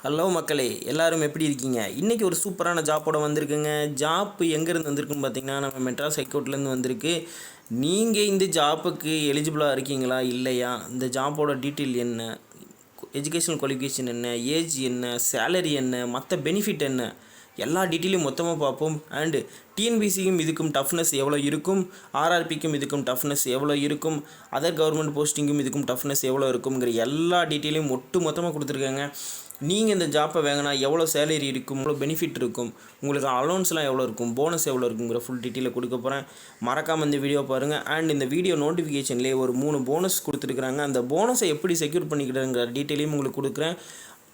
Hello மக்களே, எல்லாரும் எப்படி இருக்கீங்க? இன்றைக்கி ஒரு சூப்பரான ஜாப்போட வந்திருக்குங்க. ஜாப் எங்கேருந்து வந்திருக்குன்னு பார்த்தீங்கன்னா, நம்ம மெட்ராஸ் ஹைகோர்ட்லேருந்து வந்திருக்கு. நீங்கள் இந்த ஜாப்புக்கு எலிஜிபிளாக இருக்கீங்களா இல்லையா, இந்த ஜாப்போட டீட்டெயில் என்ன, எஜுகேஷனல் குவாலிஃபிகேஷன் என்ன, ஏஜ் என்ன, சேலரி என்ன, மற்ற பெனிஃபிட் என்ன, எல்லா டீட்டெயிலும் மொத்தமாக பார்ப்போம். அண்டு டிஎன்பிசிக்கும் இதுக்கும் டஃப்னஸ் எவ்வளோ இருக்கும், ஆர்ஆர்பிக்கும் இதுக்கும் டஃப்னஸ் எவ்வளோ இருக்கும், அதர் கவர்மெண்ட் போஸ்டிங்கும் இதுக்கும் டஃப்னஸ் எவ்வளோ இருக்குங்கிற எல்லா டீட்டெயிலையும் மொத்தமாக கொடுத்துருக்காங்க. நீங்கள் இந்த ஜாப்பை வாங்கினா எவ்வளோ சேலரி இருக்கும், எவ்வளோ பெனிஃபிட் இருக்கும், உங்களுக்கு அலோன்ஸ்லாம் எவ்வளோ இருக்கும், போனஸ் எவ்வளோ இருக்குங்கிற ஃபுல் டீட்டெயிலில் கொடுக்க போகிறேன். மறக்காமல் இந்த வீடியோ பாருங்கள். அண்ட் இந்த வீடியோ நோட்டிஃபிகேஷன்லேயே ஒரு 3 போனஸ் கொடுத்துருக்குறாங்க. அந்த போனஸை எப்படி செக்யூர் பண்ணிக்கிறேங்கிற டீட்டெயிலையும் உங்களுக்கு கொடுக்குறேன்.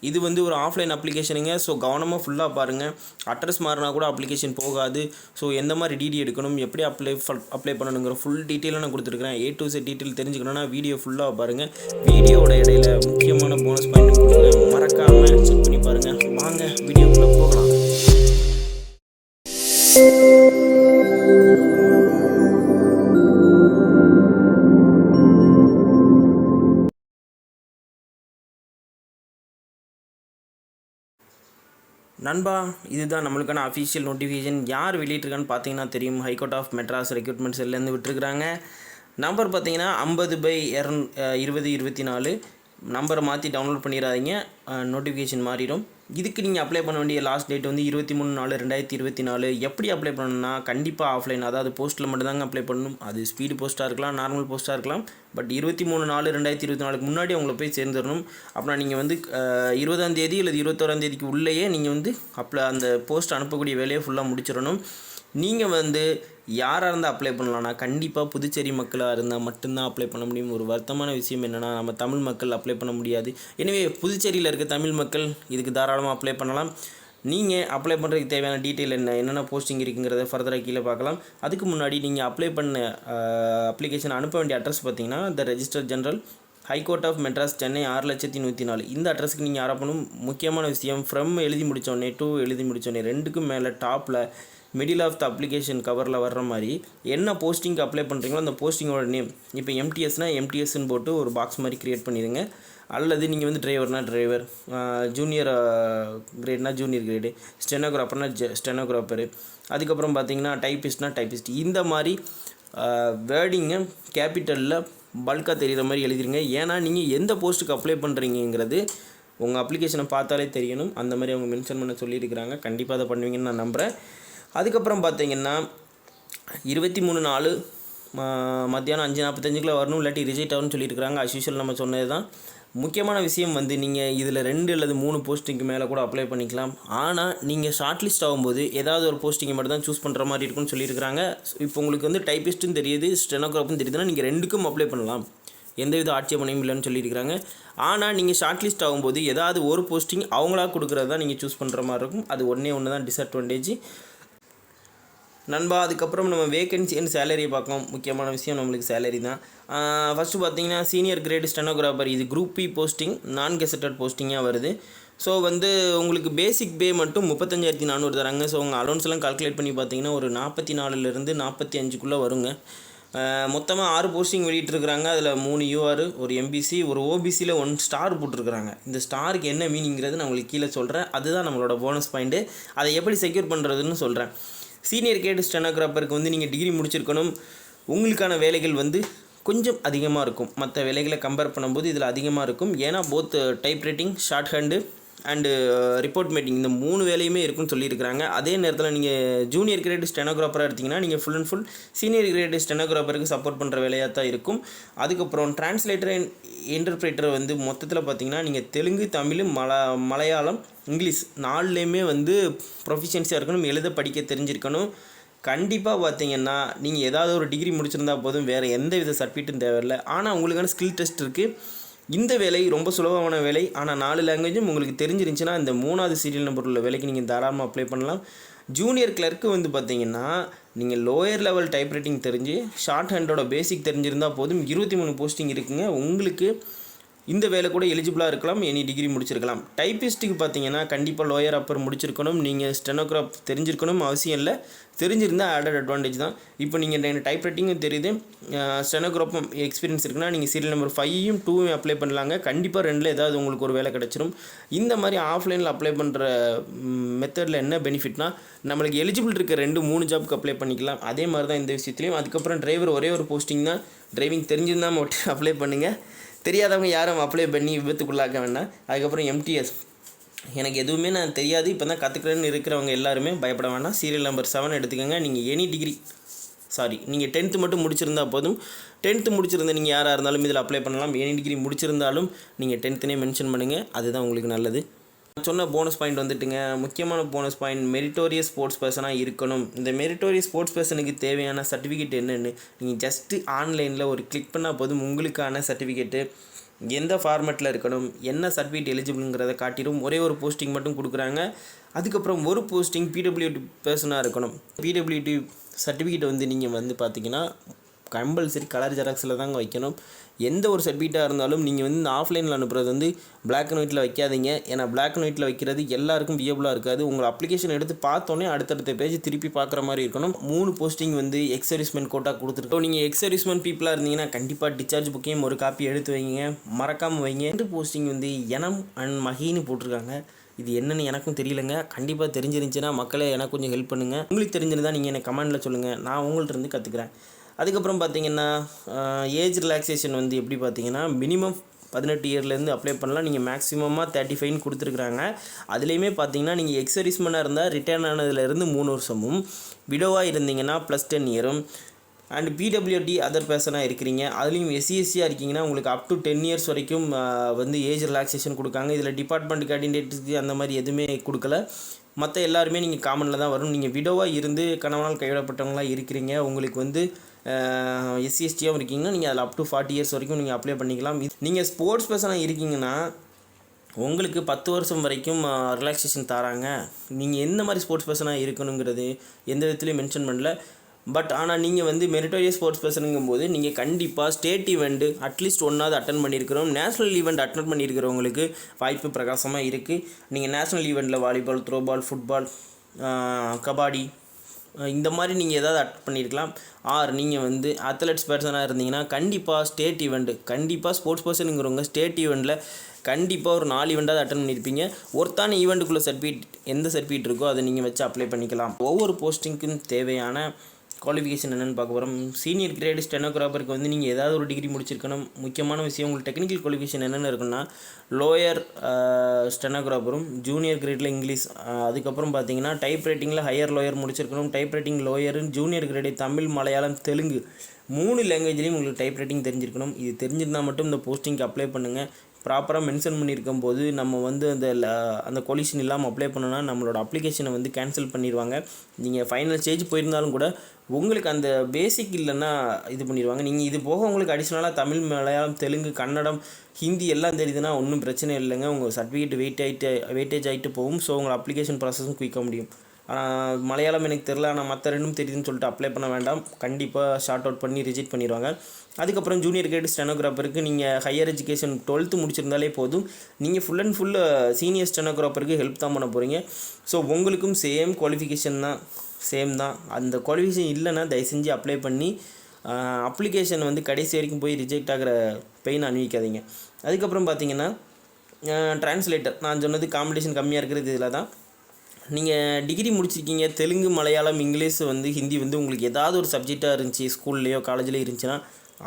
இது ஒரு ஆஃப்லைன் அப்ளிகேஷனுங்க. ஸோ கவனமாக ஃபுல்லாக பாருங்கள். அட்ரஸ் மாறினா கூட அப்ளிகேஷன் போகாது. ஸோ எந்த மாதிரி டிடி எடுக்கணும், எப்படி அப்ளை பண்ணணுங்கிற ஃபுல் டீட்டெயிலாக நான் கொடுத்துருக்குறேன். A to Z டீட்டெயில் தெரிஞ்சுக்கணுன்னா வீடியோ ஃபுல்லாக பாருங்கள். வீடியோட இடையில முக்கியமான போனஸ் பாயிண்ட் கொடுக்குறேன், மறக்காமல் செக் பண்ணி பாருங்கள். வாங்க வீடியோக்குள்ளே போகலாம். நண்பா, இதுதான் நம்மளுக்கான அஃபிஷியல் நோட்டிஃபிகேஷன். யார் வெளியிட்டிருக்கான்னு பார்த்தீங்கன்னா தெரியும். ஹைகோர்ட் ஆஃப் மெட்ராஸ் ரெக்ரூட்மெண்ட் செல்லேருந்து விட்டுருக்குறாங்க. நம்பர் பார்த்தீங்கன்னா 50/2024. நம்பரை மாற்றி டவுன்லோட் பண்ணிடாதீங்க, நோட்டிஃபிகேஷன் மாறிடும். இதுக்கு நீங்கள் அப்ளை பண்ண வேண்டிய லாஸ்ட் டேட் 23/4/2024. எப்படி அப்ளை பண்ணணும்னா கண்டிப்பாக ஆஃப்லைன், அதாவது போஸ்ட்டில் மட்டும்தாங்க அப்ளை பண்ணணும். அது ஸ்பீடு போஸ்ட்டாக இருக்கலாம், நார்மல் போஸ்ட்டாக இருக்கலாம். பட் 23/4/2024 முன்னாடி அவங்கள போய் சேர்ந்துடணும். அப்புறம் நீங்கள் 20ஆம் தேதி இல்லை 21ஆம் தேதிக்கு உள்ளேயே நீங்கள் அந்த போஸ்ட் அனுப்பக்கூடிய வேலையை ஃபுல்லாக முடிச்சிடணும். நீங்கள் யாராக இருந்தால் அப்ளை பண்ணலான்னா கண்டிப்பாக புதுச்சேரி மக்களாக இருந்தால் மட்டும்தான் அப்ளை பண்ண முடியும். ஒரு வருத்தமான விஷயம் என்னென்னா, நம்ம தமிழ் மக்கள் அப்ளை பண்ண முடியாது. எனவே புதுச்சேரியில் இருக்க தமிழ் மக்கள் இதுக்கு தாராளமாக அப்ளை பண்ணலாம். நீங்கள் அப்ளை பண்ணுறதுக்கு தேவையான டீட்டெயில் என்னென்ன போஸ்டிங் இருக்குங்கிறத ஃபர்தராக கீழே பார்க்கலாம். அதுக்கு முன்னாடி நீங்கள் அப்ளை பண்ண அப்ளிகேஷன் அனுப்ப வேண்டிய அட்ரஸ் பார்த்தீங்கன்னா, the registrar general, high court of Madras, Chennai 6,104. இந்த அட்ரஸுக்கு நீங்கள் அனுப்பணும். முக்கியமான விஷயம், ஃப்ரம் எழுதி முடித்தோடனே டு எழுதி முடித்தோடனே ரெண்டுக்கும் மேலே டாப்பில் மிடில் ஆஃப் த அப்ளிகேஷன் கவரில் வர்ற மாதிரி என்ன போஸ்டிங்க்கு அப்ளை பண்ணுறீங்களோ அந்த போஸ்டிங்கோட நேம். இப்போ எம்டிஎஸ்னால் எம்டிஎஸ்ன்னு போட்டு ஒரு பாக்ஸ் மாதிரி க்ரியேட் பண்ணிடுங்க. அல்லது நீங்கள் டிரைவர்னால் டிரைவர், ஜூனியர் கிரேட்னா ஜூனியர் கிரேடு, ஸ்டெனோகிராஃபர்னா ஸ்டெனோகிராஃபரு, அதுக்கப்புறம் பார்த்தீங்கன்னா டைப்பிஸ்ட்னா டைப்பிஸ்ட். இந்த மாதிரி வேர்டிங்கை கேபிட்டலில் பல்காக தெரிகிற மாதிரி எழுதிருங்க. ஏன்னா நீங்கள் எந்த போஸ்ட்டுக்கு அப்ளை பண்ணுறீங்கிறது உங்கள் அப்ளிகேஷனை பார்த்தாலே தெரியணும். அந்த மாதிரி அவங்க மென்ஷன் பண்ண சொல்லியிருக்கிறாங்க. கண்டிப்பாக அதை பண்ணுவீங்கன்னு நான் நம்புகிறேன். அதுக்கப்புறம் பார்த்தீங்கன்னா 23/4 மத்தியானம் 5:45 வரணும், இல்லாட்டி ரிஜெக்ட் ஆகும்னு சொல்லியிருக்கிறாங்க. அஸ்யூஷுவல் நம்ம சொன்னது தான். முக்கியமான விஷயம் நீங்கள் இதில் 2 அல்லது 3 போஸ்டிங்க்கு மேலே கூட அப்ளை பண்ணிக்கலாம். ஆனால் நீங்கள் ஷார்ட் லிஸ்ட் ஆகும்போது ஏதாவது ஒரு போஸ்டிங்கை மட்டும் தான் சூஸ் பண்ணுற மாதிரி இருக்குன்னு சொல்லியிருக்கிறாங்க. இப்போ உங்களுக்கு டைப்பிஸ்ட்டும் தெரியுது, ஸ்டெனோகிராஃபும் தெரியுதுன்னா நீங்கள் 2க்கும் அப்ளை பண்ணலாம், எந்தவித ஆட்சேபனையும் இல்லைன்னு சொல்லியிருக்கிறாங்க. ஆனால் நீங்கள் ஷார்ட் லிஸ்ட் ஆகும்போது ஏதாவது ஒரு போஸ்டிங் அவங்களா கொடுக்குறது தான் நீங்கள் சூஸ் பண்ணுற மாதிரி இருக்கும். அது ஒன்று தான் டிஸ்அட்வான்டேஜ் நண்பா. அதுக்கப்புறம் நம்ம வேகன்சி அண்ட் சேலரியை பார்க்கலாம். முக்கியமான விஷயம் நம்மளுக்கு சேலரி தான். ஃபஸ்ட்டு பார்த்தீங்கன்னா சீனியர் கிரேட் ஸ்டெனோகிராஃபர், இது குரூப் பி போஸ்டிங், நான் கெசட்டட் போஸ்டிங்காக வருது. ஸோ உங்களுக்கு பேசிக் பே மட்டும் 35,400 தராங்க. ஸோ உங்கள் அலோன்ஸ்லாம் கால்குலேட் பண்ணி பார்த்தீங்கன்னா ஒரு 44லேருந்து 45க்குள்ளே வருங்க. மொத்தமாக 6 போஸ்டிங் வெளியிட்டிருக்கிறாங்க. அதில் 3 UR, ஒரு MBC, ஒரு OBCயில் 1 ஸ்டார் போட்டிருக்கிறாங்க. இந்த ஸ்டாருக்கு என்ன மீனிங்கிறது நான் உங்களுக்கு கீழே சொல்கிறேன். அதுதான் நம்மளோட போனஸ் பாயிண்ட்டு. அதை எப்படி செக்யூர் பண்ணுறதுன்னு சொல்கிறேன். சீனியர் கிரேட் ஸ்டெனோகிராஃபருக்கு நீங்கள் டிகிரி முடிச்சிருக்கணும். உங்களுக்கான வேலைகள் கொஞ்சம் அதிகமாக இருக்கும். மற்ற வேலைகளை கம்பேர் பண்ணும்போது இதில் அதிகமாக இருக்கும். ஏன்னா both type writing, short hand and report making, இந்த 3 வேலையுமே இருக்குன்னு சொல்லியிருக்கிறாங்க. அதே நேரத்தில் நீங்கள் ஜூனியர் கிரேட் ஸ்டெனோகிராஃபராக எடுத்திங்கன்னா நீங்கள் full and full senior grade ஸ்டெனோகிராஃபருக்கு சப்போர்ட் பண்ணுற வேலையாக தான் இருக்கும். அதுக்கப்புறம் டிரான்ஸ்லேட்டர் அண்ட் இன்டர்பிரேட்டர் மொத்தத்தில் பார்த்தீங்கன்னா நீங்கள் தெலுங்கு, தமிழ், மலையாளம், இங்கிலீஷ் 4லேயுமே ப்ரொஃபிஷியன்சியாக இருக்கணும், எழுத படிக்க தெரிஞ்சிருக்கணும். கண்டிப்பாக பார்த்தீங்கன்னா நீங்கள் ஏதாவது ஒரு டிகிரி முடிச்சிருந்தா போதும், வேறு எந்த வித சர்டிஃபிகேட்டும் தேவையில்லை. ஆனால் உங்களுக்கான ஸ்கில் டெஸ்ட் இருக்குது. இந்த வேலை ரொம்ப சுலபமான வேலை. ஆனால் 4 லாங்குவேஜும் உங்களுக்கு தெரிஞ்சிருந்துச்சுன்னா இந்த 3வது சீரியல் நம்பர் உள்ள வேலைக்கு நீங்கள் தாராளமாக அப்ளை பண்ணலாம். ஜூனியர் கிளர்க்கு பார்த்தீங்கன்னா நீங்கள் லோயர் லெவல் டைப் ரைட்டிங் தெரிஞ்சு ஷார்ட் ஹேண்டோட பேசிக் தெரிஞ்சிருந்தால் போதும். 23 போஸ்டிங் இருக்குங்க. உங்களுக்கு இந்த வேலை கூட எலிஜிபிளாக இருக்கலாம், எனி டிகிரி முடிச்சிருக்கலாம். டைப்பிஸ்ட்டுக்கு பார்த்தீங்கன்னா கண்டிப்பாக லோயர் அப்பர் முடிச்சிருக்கணும், நீங்கள் ஸ்டெனோகிராஃப் தெரிஞ்சிருக்கணும் அவசியம் இல்லை, தெரிஞ்சிருந்தால் ஆடட் அட்வான்டேஜ் தான். இப்போ நீங்கள் டைப் ரைட்டிங்கும் தெரியுது, ஸ்டெனோகிராஃபும் எக்ஸ்பீரியன்ஸ் இருக்குன்னா நீங்கள் சீரியல் நம்பர் 5யும் 2ம் அப்ளை பண்ணலாங்க. கண்டிப்பாக ரெண்டில் ஏதாவது உங்களுக்கு ஒரு வேலை கிடச்சிரும். இந்த மாதிரி ஆஃப்லைனில் அப்ளை பண்ணுற மெத்தடில் என்ன பெனிஃபிட்னா, நம்மளுக்கு எலிஜிபிள் இருக்க 2-3 ஜாப்க்கு அப்ளை பண்ணிக்கலாம். அதே மாதிரி தான் இந்த விஷயத்துலையும். அதுக்கப்புறம் டிரைவர் ஒரே ஒரு போஸ்டிங் தான், டிரைவிங் தெரிஞ்சிருந்தால் மட்டும் அப்ளை பண்ணுங்கள், தெரியாதவங்க யாரும் அப்ளை பண்ணி விபத்துக்குள்ளாக்க வேண்டாம். அதுக்கப்புறம் எம்டிஎஸ், எனக்கு எதுவுமே நான் தெரியாது, இப்போ தான் கற்றுக்கிறேன்னு இருக்கிறவங்க எல்லாருமே பயப்பட வேண்டாம். சீரியல் நம்பர் 7 எடுத்துக்கோங்க. நீங்கள் எனி டிகிரி நீங்கள் 10th மட்டும் முடிச்சிருந்தா போதும். 10th முடிச்சிருந்த நீங்கள் யாராக இருந்தாலும் இதில் அப்ளை பண்ணலாம். எனி டிகிரி முடிச்சிருந்தாலும் நீங்கள் 10th மென்ஷன் பண்ணுங்கள், அதுதான் உங்களுக்கு நல்லது. சொன்ன போனஸ் பாயிண்ட் வந்துட்டுங்க, முக்கியமான போனஸ் பாயிண்ட் மெரிட்டோரியஸ் ஸ்போர்ட்ஸ் பர்சனாக இருக்கணும். இந்த மெரிட்டோரியஸ் ஸ்போர்ட்ஸ் பர்சனுக்கு தேவையான சர்டிஃபிகேட் என்னென்னு நீங்கள் ஜஸ்ட்டு ஆன்லைனில் ஒரு கிளிக் பண்ணால் போதும். உங்களுக்கான சர்டிஃபிகேட்டு எந்த ஃபார்மேட்டில் இருக்கணும், என்ன சர்டிஃபிகேட் எலிஜிபிளுங்கிறத காட்டிடும். ஒரே ஒரு போஸ்டிங் மட்டும் கொடுக்குறாங்க. அதுக்கப்புறம் ஒரு போஸ்டிங் பிடபிள்யூடி பர்சனாக இருக்கணும். பிடபிள்யூடி சர்டிஃபிகேட் நீங்கள் பார்த்தீங்கன்னா கம்பல்சரி கலர் ஜெராக்ஸில் தாங்க வைக்கணும். எந்த ஒரு சர்டிஃபிகேட்டாக இருந்தாலும் நீங்கள் இந்த ஆஃப்லைனில் அனுப்புறது பிளாக் அண்ட் ஒயிட்டில் வைக்காதீங்க. ஏன்னா பிளாக் அண்ட் ஒயிட்டில் வைக்கிறது எல்லாருக்கும் வியபிளாக இருக்காது. உங்கள் அப்ளிகேஷன் எடுத்து பார்த்தோன்னே அடுத்தடுத்த பேஜ் திருப்பி பார்க்குற மாதிரி இருக்கணும். 3 போஸ்டிங் எக்ஸ் சர்வீஸ்மென் கோட்டா கொடுத்துருக்கோம். நீங்கள் எக்ஸ் சர்வீஸ்மென் பீப்புளாக இருந்தீங்கன்னா கண்டிப்பாக டிஸ்சார்ஜ் புக்கையும் ஒரு காப்பி எடுத்து வைங்க, மறக்காமல் வைங்க. 2 போஸ்டிங் எனம் அண்ட் மகின்னு போட்டிருக்காங்க. இது என்னென்னு எனக்கும் தெரியலங்க. கண்டிப்பாக தெரிஞ்சிருந்துச்சுன்னா மக்களே எனக்கு கொஞ்சம் ஹெல்ப் பண்ணுங்கள். உங்களுக்கு தெரிஞ்சிருந்தால் நீங்கள் எனக்கு கமெண்டில் சொல்லுங்கள், நான் உங்கள்கிட்ட கற்றுக்குறேன். அதுக்கப்புறம் பார்த்தீங்கன்னா ஏஜ் ரிலாக்ஸேஷன் எப்படி பார்த்தீங்கன்னா மினிமம் 18 இயர்லேருந்து அப்ளை பண்ணலாம். நீங்கள் மேக்ஸிமமாக 35 கொடுத்துருக்குறாங்க. அதுலேயுமே பார்த்தீங்கன்னா நீங்கள் எக்ஸ் சர்வீஸ்மேனாக இருந்தால் ரிட்டர்ன் ஆனதுலேருந்து 3 வருஷமும், விடோவாக இருந்தீங்கன்னா +10 இயரும், அண்ட் பிடபிள்யூடி அதர் பர்சனாக இருக்கிறீங்க, அதுலேயும் எஸ்சிஎஸ்சியாக இருக்கீங்கன்னா உங்களுக்கு அப் டு 10 இயர்ஸ் வரைக்கும் ஏஜ் ரிலாக்ஸேஷன் கொடுக்காங்க. இதில் டிபார்ட்மெண்ட் கேண்டிடேட்ஸுக்கு அந்த மாதிரி எதுவுமே கொடுக்கல. மற்ற எல்லாருமே நீங்கள் காமனில் தான் வரும். நீங்கள் விடோவாக இருந்து கணவனால் கைவிடப்பட்டவங்களாக இருக்கிறீங்க, உங்களுக்கு எஸ்சிஎஸ்டியாகவும் இருக்கீங்கன்னா நீங்கள் அதில் அப் டு 40 இயர்ஸ் வரைக்கும் நீங்கள் அப்ளை பண்ணிக்கலாம். நீங்கள் ஸ்போர்ட்ஸ் பர்சனாக இருக்கீங்கன்னா உங்களுக்கு 10 வருஷம் வரைக்கும் ரிலாக்ஸேஷன் தராங்க. நீங்கள் எந்த மாதிரி ஸ்போர்ட்ஸ் பர்சனாக இருக்கணுங்கிறது எந்த விதத்துலையும் மென்ஷன் பண்ணல. பட் ஆனால் நீங்கள் மெரிட்டோரியஸ் ஸ்போர்ட்ஸ் பர்சனுங்கும்போது நீங்கள் கண்டிப்பாக ஸ்டேட் ஈவெண்ட்டு அட்லீஸ்ட் ஒன்றாவது அட்டன் பண்ணியிருக்கிறோம். நேஷ்னல் ஈவெண்ட் அட்டன் பண்ணியிருக்கிறவங்களுக்கு வாய்ப்பு பிரகாசமாக இருக்குது. நீங்கள் நேஷ்னல் ஈவெண்ட்டில் வாலிபால், த்ரோபால், ஃபுட்பால், கபாடி இந்த மாதிரி நீங்கள் ஏதாவது அட்டன் பண்ணியிருக்கலாம். ஆர் நீங்கள் அத்லெட்ஸ் பர்சனாக இருந்தீங்கன்னா கண்டிப்பாக ஸ்டேட் ஈவெண்ட்டு, கண்டிப்பாக ஸ்போர்ட்ஸ் பர்சனுங்கிறவங்க ஸ்டேட் ஈவெண்ட்டில் கண்டிப்பாக ஒரு 4 ஈவெண்ட்டாவது அட்டன் பண்ணியிருப்பீங்க. ஒருத்தான ஈவெண்ட்டுக்குள்ளே சர்டிஃபிகேட் எந்த சர்டிஃபிகேட் இருக்கோ அதை நீங்கள் வச்சு அப்ளை பண்ணிக்கலாம். ஒவ்வொரு போஸ்டிங்க்கும் தேவையான குவாலிஃபிகேஷன் என்னென்னு பார்க்க போகிறோம். சீனியர் கிரேடு ஸ்டெனோகிராஃபருக்கு நீங்கள் ஏதாவது ஒரு டிகிரி முடிச்சிருக்கணும். முக்கியமான விஷயம் உங்களுக்கு டெக்னிக்கல் குவாலிஃபிகேஷன் என்னென்ன இருக்குன்னா லோயர் ஸ்டெனோகிராஃபரும், ஜூனியர் கிரேடில் இங்கிலீஷ், அதுக்கப்புறம் பார்த்தீங்கன்னா டைப் ரைட்டிங்கில் ஹையர் லோயர் முடிச்சிருக்கணும். Type writing lower, junior grade Tamil, Malayalam, Telugu 3 லாங்குவேஜ்லேயும் உங்களுக்கு டைப் ரைட்டிங் தெரிஞ்சிருக்கணும். இது தெரிஞ்சிருந்தால் மட்டும் இந்த போஸ்டிங்க்கு அப்ளை பண்ணுங்கள். ப்ராப்பராக மென்ஷன் பண்ணியிருக்கும் போது நம்ம அந்த கொலிஷன் இல்லாமல் அப்ளை பண்ணோன்னா நம்மளோட அப்ளிகேஷனை கேன்சல் பண்ணிடுவாங்க. நீங்கள் ஃபைனல் ஸ்டேஜ் போயிருந்தாலும் கூட உங்களுக்கு அந்த பேசிக் இல்லைன்னா இது பண்ணிடுவாங்க. நீங்கள் இது போக உங்களுக்கு அடிஷ்னலாக தமிழ், மலையாளம், தெலுங்கு, கன்னடம், ஹிந்தி எல்லாம் தெரியுதுன்னா ஒன்றும் பிரச்சனை இல்லைங்க. உங்கள் சர்டிஃபிகேட் வெயிட்டேஜ் ஆகிட்டு போகும். ஸோ உங்கள் அப்ளிகேஷன் ப்ராசஸும் குயிக்காக முடியும். மலையாளம் எனக்கு தெரில, ஆனால் மற்ற 2ம் தெரியுதுன்னு சொல்லிட்டு அப்ளை பண்ண வேண்டாம். கண்டிப்பாக ஷார்ட் அவுட் பண்ணி ரிஜெக்ட் பண்ணிடுவாங்க. அதுக்கப்புறம் ஜூனியர் கிரேட் ஸ்டெனோகிராஃபருக்கு நீங்கள் ஹையர் எஜுகேஷன் 12th முடிச்சிருந்தாலே போதும். நீங்கள் ஃபுல் அண்ட் ஃபுல் சீனியர் ஸ்டெனோகிராஃபருக்கு ஹெல்ப் தான் பண்ண போகிறீங்க. ஸோ உங்களுக்கும் சேம் குவாலிஃபிகேஷன் தான், சேம் தான். அந்த குவாலிஃபிகேஷன் இல்லைன்னா தயவு செஞ்சு அப்ளை பண்ணி அப்ளிகேஷன் கடைசி வரைக்கும் போய் ரிஜெக்ட் ஆகிற பெயின் அனுபவிக்காதீங்க. அதுக்கப்புறம் பார்த்தீங்கன்னா ட்ரான்ஸ்லேட்டர், நான் சொன்னது காம்படிஷன் கம்மியாக இருக்கிறது இதில் தான். நீங்கள் டிகிரி முடிச்சிருக்கீங்க, தெலுங்கு, மலையாளம், இங்கிலீஷ் ஹிந்தி உங்களுக்கு ஏதாவது ஒரு சப்ஜெக்டாக இருந்துச்சு, ஸ்கூல்லையோ காலேஜ்லேயோ இருந்துச்சுன்னா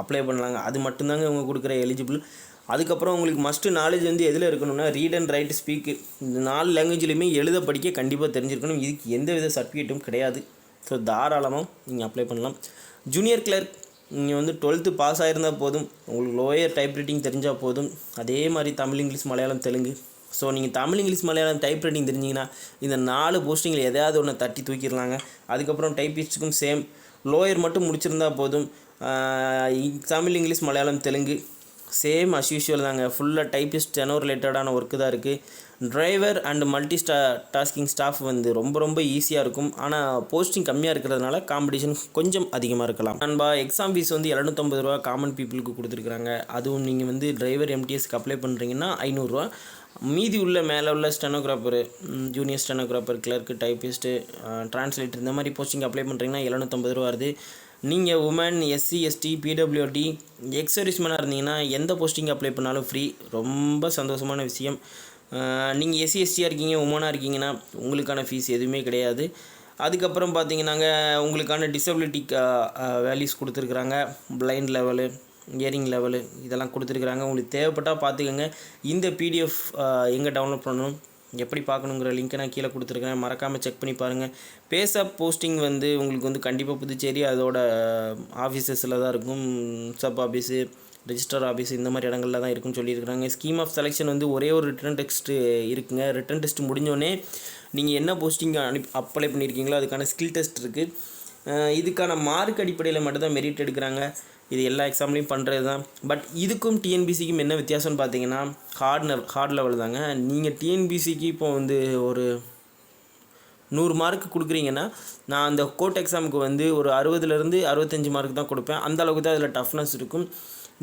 அப்ளை பண்ணலாங்க. அது மட்டும்தாங்க இவங்க கொடுக்குற எலிஜிபிள். அதுக்கப்புறம் உங்களுக்கு மஸ்ட்டு நாலேஜ் எதில் இருக்கணும்னா ரீட் அண்ட் ரைட், ஸ்பீக்கு, இந்த 4 லாங்குவேஜ்லையுமே எழுத படிக்க கண்டிப்பாக தெரிஞ்சிருக்கணும். இதுக்கு எந்த வித சர்டிஃபிகேட்டும் கிடையாது. ஸோ தாராளமாக நீங்கள் அப்ளை பண்ணலாம். ஜூனியர் கிளர்க் நீங்கள் 12th பாஸ் ஆகிருந்தால் போதும். உங்களுக்கு லோயர் டைப் ரைட்டிங் தெரிஞ்சால் போதும். அதே மாதிரி தமிழ், இங்கிலீஷ், மலையாளம், தெலுங்கு. ஸோ நீங்கள் Tamil, English, Malayalam type writing தெரிஞ்சிங்கன்னா இந்த 4 போஸ்டிங்கில் எதையாவது ஒன்று தட்டி தூக்கிடலாங்க. அதுக்கப்புறம் டைப்பிஸ்ட்டுக்கும் சேம், லோயர் மட்டும் முடிச்சிருந்தா போதும். Tamil, English, Malayalam, Telugu same as usual தாங்க. ஃபுல்லாக டைப்பிஸ்ட் ஸ்டெனோ ரிலேட்டடான ஒர்க்கு தான் இருக்குது. டிரைவர் அண்ட் டாஸ்கிங் ஸ்டாஃப் வந்து ரொம்ப ஈஸியாக இருக்கும். ஆனால் போஸ்டிங் கம்மியாக இருக்கிறதுனால காம்படிஷன் கொஞ்சம் அதிகமாக இருக்கலாம். நண்பா, எக்ஸாம் ஃபீஸ் வந்து 750 ரூபா காமன் பீப்புளுக்கு கொடுத்துருக்குறாங்க. அதுவும் நீங்கள் வந்து டிரைவர் எம்டிஎஸ்க்கு அப்ளை பண்ணுறீங்கன்னா 500 ரூபா. மீதி உள்ள மேலே உள்ள stenographer, junior stenographer, clerk, typist, translator இந்த மாதிரி போஸ்டிங் அப்ளை பண்ணுறீங்கன்னா 750 ரூபா வருது. நீங்கள் உமன், எஸ்சி, எஸ்டி, பிடபிள்யூடி, எக்ஸர்விஸ்மேனாக இருந்தீங்கன்னா எந்த போஸ்டிங் அப்ளை பண்ணாலும் ஃப்ரீ. ரொம்ப சந்தோஷமான விஷயம். நீங்கள் எஸ்சி, எஸ்டியாக இருக்கீங்க, உமனாக இருக்கீங்கன்னா உங்களுக்கான ஃபீஸ் எதுவுமே கிடையாது. அதுக்கப்புறம் பார்த்தீங்கன்னாங்க உங்களுக்கான டிசபிலிட்டி வேல்யூஸ் கொடுத்துருக்குறாங்க. பிளைண்ட் லெவலு, இயரிங் லெவலு இதெல்லாம் கொடுத்துருக்குறாங்க. உங்களுக்கு தேவைப்பட்டால் பார்த்துக்கோங்க. இந்த பிடிஎஃப் எங்கே டவுன்லோட் பண்ணணும், எப்படி பார்க்கணுங்கிற லிங்க்கை நான் கீழே கொடுத்துருக்கேன். மறக்காமல் செக் பண்ணி பாருங்கள். பேஸாப் போஸ்டிங் வந்து உங்களுக்கு வந்து கண்டிப்பாக புதுச்சேரி அதோட ஆஃபீஸஸில் தான் இருக்கும். சப் ஆஃபீஸு, ரெஜிஸ்டர் ஆஃபீஸ் இந்த மாதிரி இடங்களில் தான் இருக்குன்னு சொல்லியிருக்கிறாங்க. ஸ்கீம் ஆஃப் செலெக்ஷன் வந்து ஒரே ஒரு ரிட்டன் டெஸ்ட்டு இருக்குங்க. ரிட்டன் டெஸ்ட் முடிஞ்சோடனே நீங்கள் என்ன போஸ்டிங் அப்ளை பண்ணியிருக்கீங்களோ அதுக்கான ஸ்கில் டெஸ்ட் இருக்குது. இதுக்கான மார்க் அடிப்படையில் மட்டும்தான் மெரிட் எடுக்கிறாங்க. இது எல்லா எக்ஸாம்லேயும் பண்ணுறது தான். பட் இதுக்கும் டிஎன்பிசிக்கும் என்ன வித்தியாசம்னு பார்த்தீங்கன்னா ஹார்ட் லெவல் தாங்க. நீங்கள் டிஎன்பிசிக்கு இப்போ வந்து ஒரு 100 மார்க் கொடுக்குறீங்கன்னா நான் அந்த கோர்ட் எக்ஸாமுக்கு வந்து ஒரு 60லேருந்து 65 மார்க் தான் கொடுப்பேன். அந்த அளவுக்கு தான் அதில் டஃப்னஸ் இருக்கும்.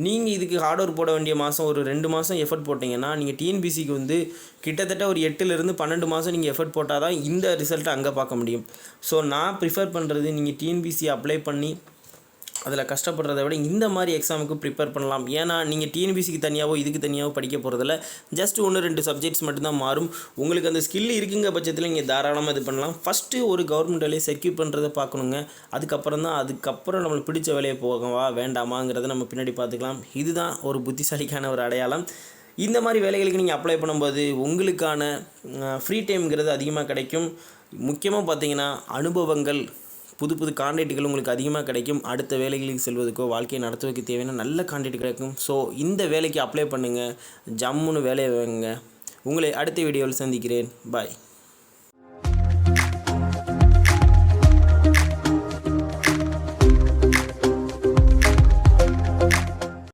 நீங்கள் இதுக்கு ஹார்ட் ஒர்க் போட வேண்டிய மாதம் ஒரு 2 மாதம் எஃபர்ட் போட்டிங்கன்னா நீங்கள் டிஎன்பிசிக்கு வந்து கிட்டத்தட்ட ஒரு 8லேருந்து 12 மாதம் நீங்கள் எஃபர்ட் போட்டால் தான் இந்த ரிசல்ட்டை அங்கே பார்க்க முடியும். ஸோ நான் ப்ரிஃபர் பண்ணுறது நீங்கள் டிஎன்பிசி அப்ளை பண்ணி அதில் கஷ்டப்படுறத விட இந்த மாதிரி எக்ஸாமுக்கு ப்ரிப்பேர் பண்ணலாம். ஏன்னா நீங்கள் டிஎன்பிசிக்கு தனியாகவோ இதுக்கு தனியாகவோ படிக்க போகிறதில்ல. ஜஸ்ட் 1-2 சப்ஜெக்ட்ஸ் மட்டும்தான் மாறும். உங்களுக்கு அந்த ஸ்கில் இருக்குங்க பட்சத்தில் நீங்கள் தாராளமாக இது பண்ணலாம். ஃபஸ்ட்டு ஒரு கவர்மெண்ட் வேலையை செக்யூர் பண்ணுறதை பார்க்கணுங்க. அதுக்கப்புறம் நம்மளுக்கு பிடிச்ச வேலையை போகவா வேண்டாமாங்கிறத நம்ம பின்னாடி பார்த்துக்கலாம். இதுதான் ஒரு புத்திசாலிக்கான ஒரு அடையாளம். இந்த மாதிரி வேலைகளுக்கு நீங்கள் அப்ளை பண்ணும்போது உங்களுக்கான ஃப்ரீ டைம்ங்கிறது அதிகமாக கிடைக்கும். முக்கியமாக பார்த்தீங்கன்னா அனுபவங்கள், புது கான்டாக்டுகள் உங்களுக்கு அதிகமாக கிடைக்கும். அடுத்த வேலைகளுக்கு செல்வதற்கோ வாழ்க்கையை நடத்துவதற்கு தேவையான நல்ல கான்டாக்ட் கிடைக்கும். ஸோ இந்த வேலைக்கு அப்ளை பண்ணுங்கள், ஜம்முன்னு வேலையை வாங்குங்க. உங்களை அடுத்த வீடியோவில் சந்திக்கிறேன். பாய்.